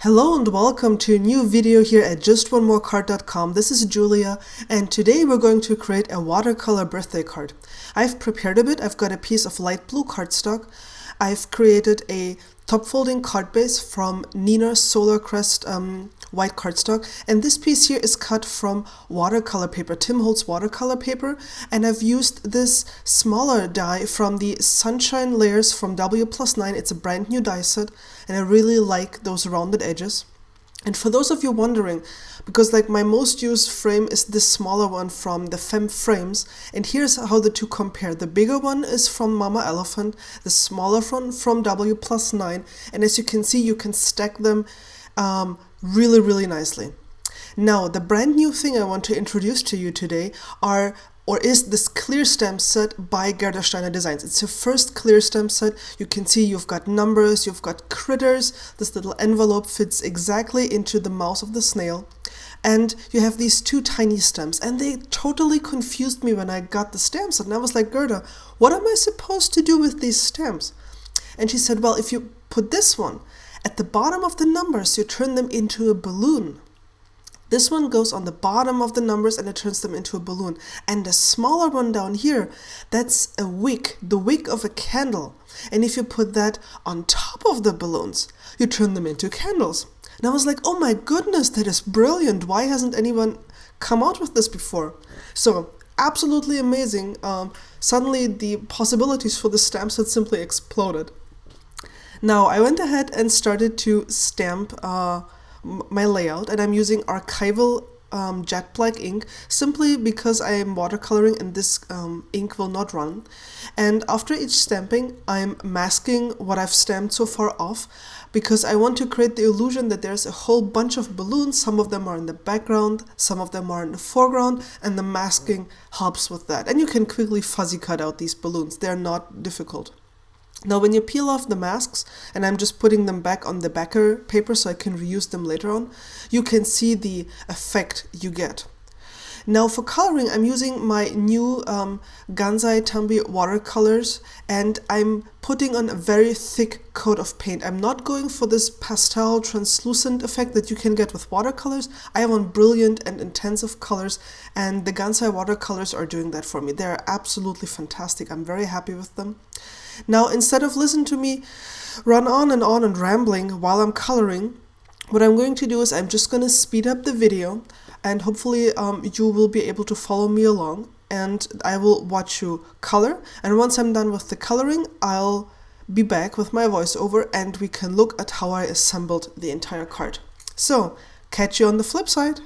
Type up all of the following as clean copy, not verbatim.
Hello and welcome to a new video here at justonemorecard.com. This is Julia, and today we're going to create a watercolor birthday card. I've prepared a bit. I've got a piece of light blue cardstock. I've created a top folding card base from Nina Solar Crest white cardstock, and this piece here is cut from watercolor paper, Tim Holtz watercolor paper, and I've used this smaller die from the Sunshine Layers from W+9. It's a brand new die set, and I really like those rounded edges. And for those of you wondering, because like my most used frame is this smaller one from the Femme Frames, and here's how the two compare. The bigger one is from Mama Elephant, the smaller one from W+9, and as you can see, you can stack them really nicely. Now, the brand new thing I want to introduce to you today is this clear stamp set by Gerda Steiner Designs. It's your first clear stamp set. You can see you've got numbers, you've got critters. This little envelope fits exactly into the mouth of the snail. And you have these two tiny stamps, and they totally confused me when I got the stamps. And I was like, Gerda, what am I supposed to do with these stamps? And she said, well, if you put this one at the bottom of the numbers, you turn them into a balloon. This one goes on the bottom of the numbers and it turns them into a balloon. And the smaller one down here, that's a wick, the wick of a candle. And if you put that on top of the balloons, you turn them into candles. And I was like, oh my goodness, that is brilliant. Why hasn't anyone come out with this before? So absolutely amazing. Suddenly the possibilities for the stamps had simply exploded. Now I went ahead and started to stamp my layout, and I'm using archival jet black ink simply because I am watercoloring and this ink will not run. And after each stamping, I'm masking what I've stamped so far off because I want to create the illusion that there's a whole bunch of balloons. Some of them are in the background, some of them are in the foreground, and the masking helps with that. And you can quickly fuzzy cut out these balloons. They're not difficult. Now when you peel off the masks, and I'm just putting them back on the backer paper so I can reuse them later on, you can see the effect you get. Now for coloring, I'm using my new Gansai Tambi watercolors, and I'm putting on a very thick coat of paint. I'm not going for this pastel translucent effect that you can get with watercolors. I want brilliant and intensive colors, and the Gansai watercolors are doing that for me. They're absolutely fantastic. I'm very happy with them. Now, instead of listening to me run on and rambling while I'm coloring, what I'm going to do is I'm just going to speed up the video, and hopefully you will be able to follow me along, and I will watch you color. And once I'm done with the coloring, I'll be back with my voiceover and we can look at how I assembled the entire card. So, catch you on the flip side.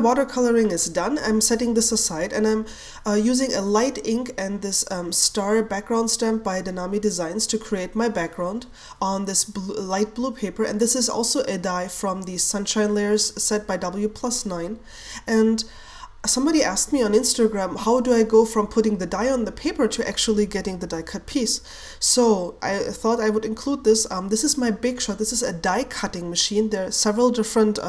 watercoloring is done, I'm setting this aside and I'm using a light ink and this star background stamp by Gerda Designs to create my background on this light blue paper. And this is also a die from the Sunshine Layers set by W+9. And somebody asked me on Instagram, how do I go from putting the die on the paper to actually getting the die cut piece? So I thought I would include this. This is my Big Shot. This is a die cutting machine. There are several different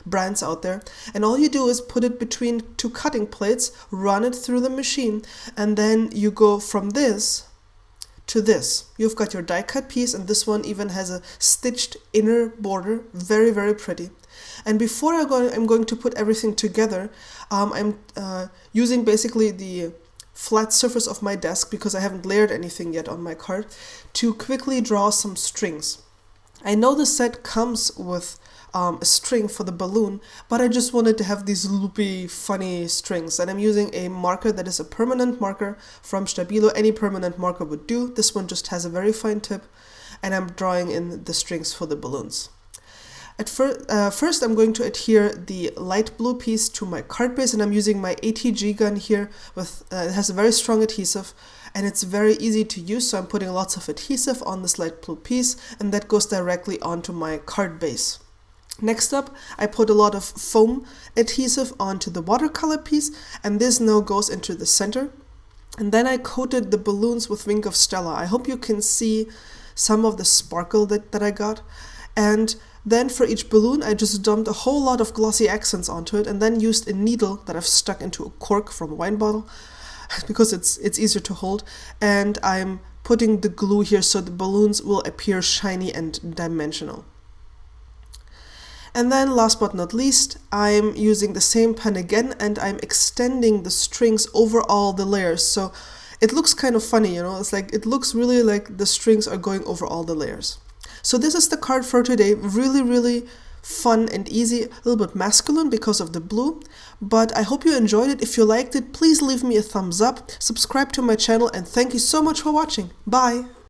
brands out there. And all you do is put it between two cutting plates, run it through the machine, and then you go from this to this. You've got your die cut piece, and this one even has a stitched inner border. Very, very pretty. And before I'm going to put everything together, I'm using basically the flat surface of my desk, because I haven't layered anything yet on my card, to quickly draw some strings. I know the set comes with a string for the balloon, but I just wanted to have these loopy, funny strings. And I'm using a marker that is a permanent marker from Stabilo. Any permanent marker would do. This one just has a very fine tip, and I'm drawing in the strings for the balloons. At first, I'm going to adhere the light blue piece to my card base, and I'm using my ATG gun here. It has a very strong adhesive, and it's very easy to use, so I'm putting lots of adhesive on this light blue piece, and that goes directly onto my card base. Next up, I put a lot of foam adhesive onto the watercolor piece, and this now goes into the center. And then I coated the balloons with Wink of Stella. I hope you can see some of the sparkle that I got. And then for each balloon, I just dumped a whole lot of glossy accents onto it, and then used a needle that I've stuck into a cork from a wine bottle because it's easier to hold. And I'm putting the glue here so the balloons will appear shiny and dimensional. And then last but not least, I'm using the same pen again, and I'm extending the strings over all the layers. So it looks kind of funny, you know, it's like it looks really like the strings are going over all the layers. So this is the card for today. Really, really fun and easy, a little bit masculine because of the blue, but I hope you enjoyed it. If you liked it, please leave me a thumbs up, subscribe to my channel, and thank you so much for watching. Bye!